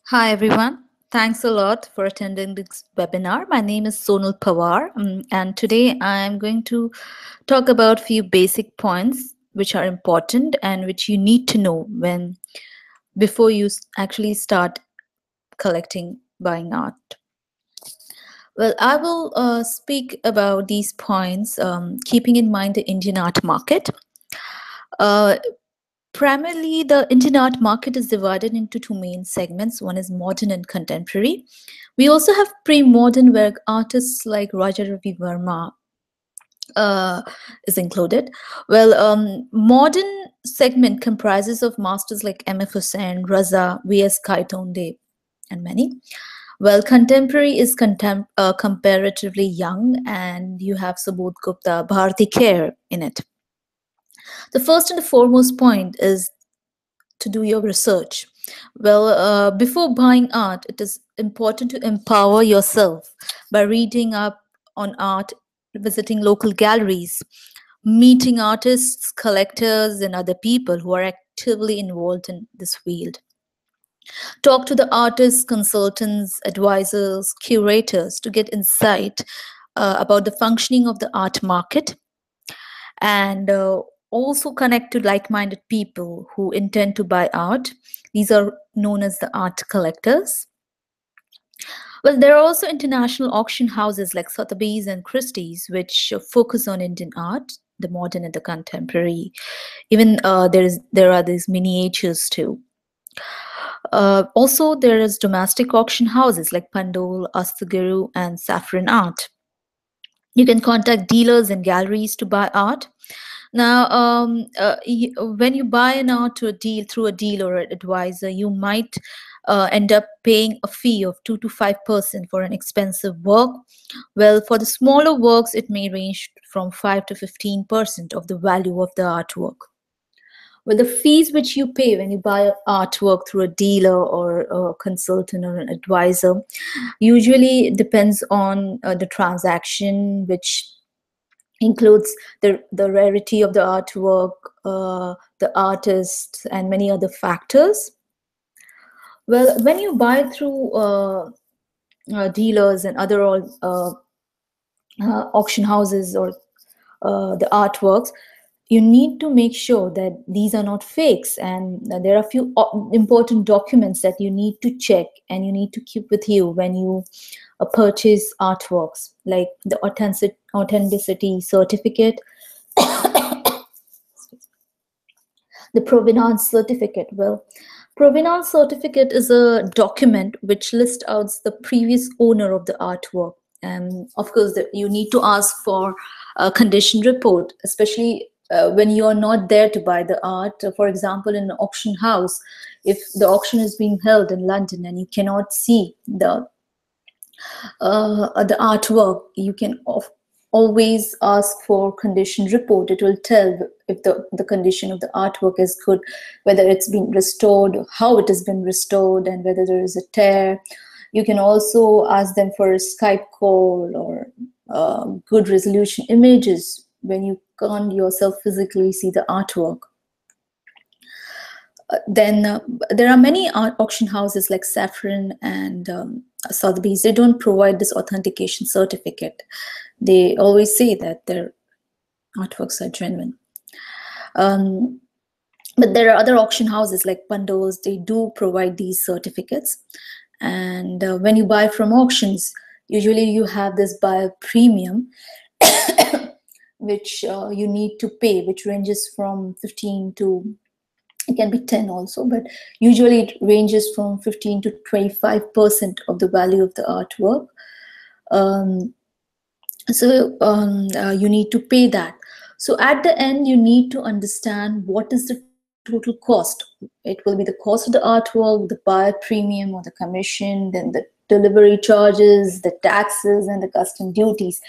Hi, everyone. Thanks a lot for attending this webinar. My name is Sonal Pawar, and today I'm going to talk about few basic points which are important and which you need to know when before you actually start collecting buying art. Well, I will speak about these points, keeping in mind the Indian art market. Uh, Primarily, the Indian art market is divided into two main segments. One is modern and contemporary. We also have pre-modern, where artists like Raja Ravi Verma uh, is included. Well, modern segment comprises of masters like M.F. Hussain, Raza, V.S. Kaitonde, and many. Well, contemporary is comparatively young, and you have Subodh Gupta, Bharati Kher in it. The first and the foremost point is to do your research. Well, before buying art, it is important to empower yourself by reading up on art, visiting local galleries, meeting artists, collectors, and other people who are actively involved in this field. Talk to the artists, consultants, advisors, curators to get insight about the functioning of the art market, and also connect to like-minded people who intend to buy art. These are known as the art collectors. Well, there are also international auction houses like Sotheby's and Christie's, which focus on Indian art, the modern and the contemporary. Even there are these miniatures too. Also, there is domestic auction houses like Pandol, Astaguru, and Saffron Art. You can contact dealers and galleries to buy art. Now, when you buy an art to a deal through a deal or an advisor, you might end up paying a fee of 2 to 5% for an expensive work. Well, for the smaller works, it may range from 5 to 15% of the value of the artwork. Well, the fees which you pay when you buy artwork through a dealer or a consultant or an advisor usually depends on the transaction, which includes the rarity of the artwork, the artist, and many other factors. Well, when you buy through dealers and other auction houses or the artworks, you need to make sure that these are not fakes, and there are a few important documents that you need to check and you need to keep with you when you purchase artworks, like the authenticity certificate, the provenance certificate. Well, provenance certificate is a document which lists out the previous owner of the artwork. And of course, you need to ask for a condition report, especially when you are not there to buy the art. For example, in an auction house, if the auction is being held in London and you cannot see the artwork, you can always ask for condition report. It will tell if the condition of the artwork is good, whether it's been restored, how it has been restored, and whether there is a tear. You can also ask them for a Skype call or good resolution images when you can't yourself physically see the artwork. Then there are many auction houses like Saffron and Sotheby's. They don't provide this authentication certificate. They always say that their artworks are genuine. But there are other auction houses like Pandos. They do provide these certificates. And when you buy from auctions, usually you have this buyer premium, which you need to pay, which ranges from 15 to, it can be 10 also, but usually it ranges from 15 to 25% of the value of the artwork. You need to pay that. So at the end, you need to understand what is the total cost. It will be the cost of the artwork, the buyer premium or the commission, then the delivery charges, the taxes, and the custom duties.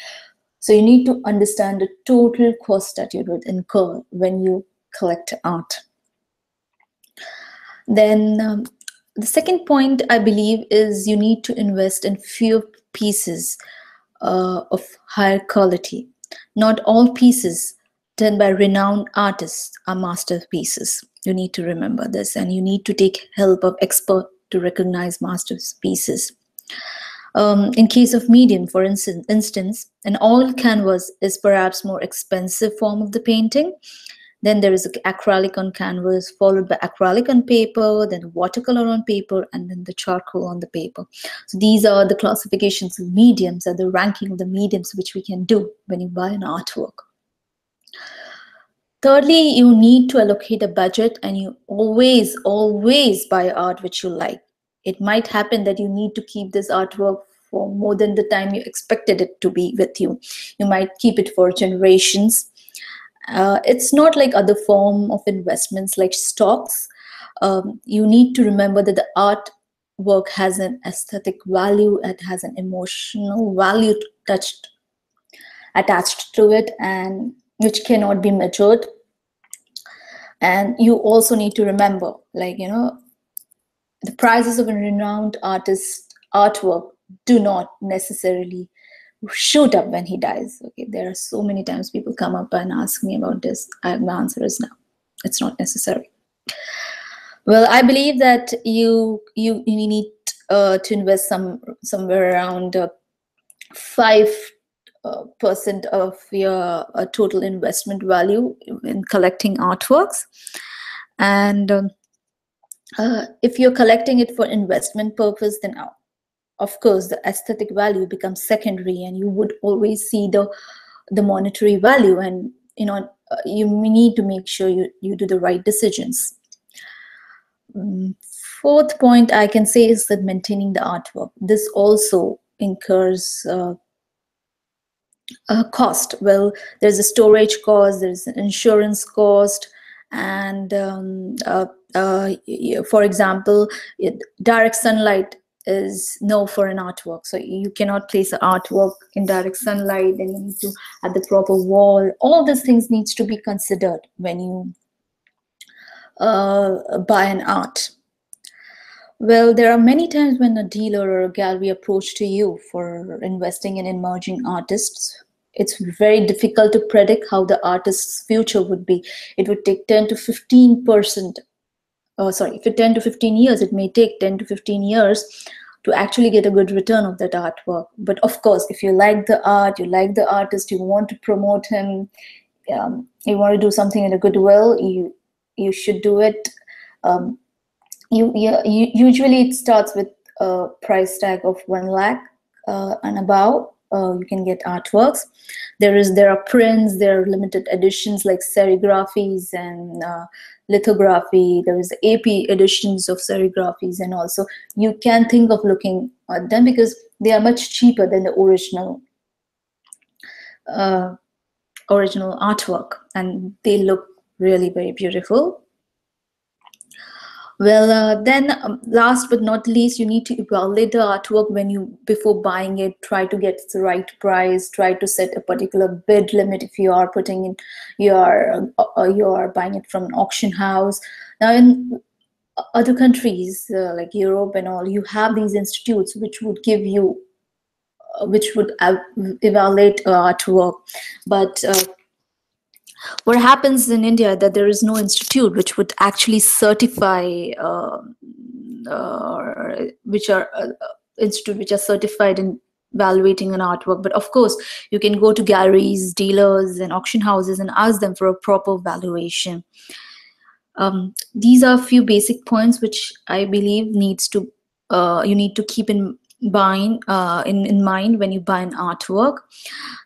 So you need to understand the total cost that you would incur when you collect art. Then the second point, I believe, is you need to invest in fewer pieces of higher quality. Not all pieces done by renowned artists are masterpieces. You need to remember this, and you need to take help of expert to recognize masterpieces. In case of medium, for instance, an oil canvas is perhaps more expensive form of the painting. Then there is acrylic on canvas, followed by acrylic on paper, then watercolor on paper, and then the charcoal on the paper. So these are the classifications of mediums, and the ranking of the mediums which we can do when you buy an artwork. Thirdly, you need to allocate a budget, and you always buy art which you like. It might happen that you need to keep this artwork for more than the time you expected it to be with you. You might keep it for generations. It's not like other form of investments like stocks. You need to remember that the artwork has an aesthetic value, it has an emotional value attached to it, and which cannot be measured. And you also need to remember, like, the prices of a renowned artist's artwork do not necessarily shoot up when he dies. Okay, there are so many times people come up and ask me about this. My answer is no, it's not necessary. Well, I believe that you need to invest somewhere around 5% of your total investment value in collecting artworks. And if you're collecting it for investment purpose, then of course the aesthetic value becomes secondary, and you would always see the monetary value, and you need to make sure you do the right decisions. Fourth point I can say is that maintaining the artwork. This also incurs cost. Well, there's a storage cost, there's an insurance cost, and for example, direct sunlight is no for an artwork. So you cannot place an artwork in direct sunlight, and you need to have the proper wall. All these things needs to be considered when you buy an art. Well, there are many times when a dealer or a gallery approach to you for investing in emerging artists. It's very difficult to predict how the artist's future would be. It would take 10 to 15%. For 10 to 15 years, it may take 10 to 15 years to actually get a good return of that artwork. But of course, if you like the art, you like the artist, you want to promote him, you want to do something in a goodwill, you should do it. Usually it starts with a price tag of 1 lakh and above. You can get artworks. There are prints, there are limited editions like serigraphies and lithography. There is AP editions of serigraphies, and also you can think of looking at them because they are much cheaper than the original artwork, and they look really very beautiful. Well, then last but not least, you need to evaluate the artwork before buying it. Try to get the right price. Try to set a particular bid limit if you are you are buying it from an auction house. Now, in other countries like Europe and all, you have these institutes which would give you, which would evaluate artwork, but what happens in India that there is no institute which would actually certify, which are certified in evaluating an artwork. But of course, you can go to galleries, dealers, and auction houses and ask them for a proper valuation. These are a few basic points which I believe you need to keep in mind when you buy an artwork.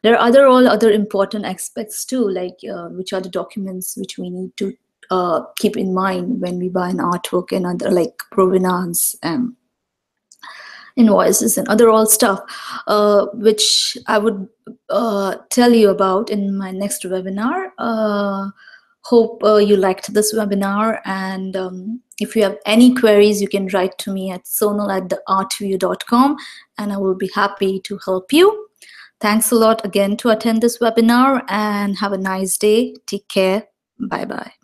There are other important aspects too, like which are the documents which we need to keep in mind when we buy an artwork, and other like provenance and invoices and other all stuff, which I would tell you about in my next webinar. Hope you liked this webinar, and if you have any queries, you can write to me at sonal@theartvue.com, and I will be happy to help you. Thanks a lot again to attend this webinar, and have a nice day. Take care. Bye-bye.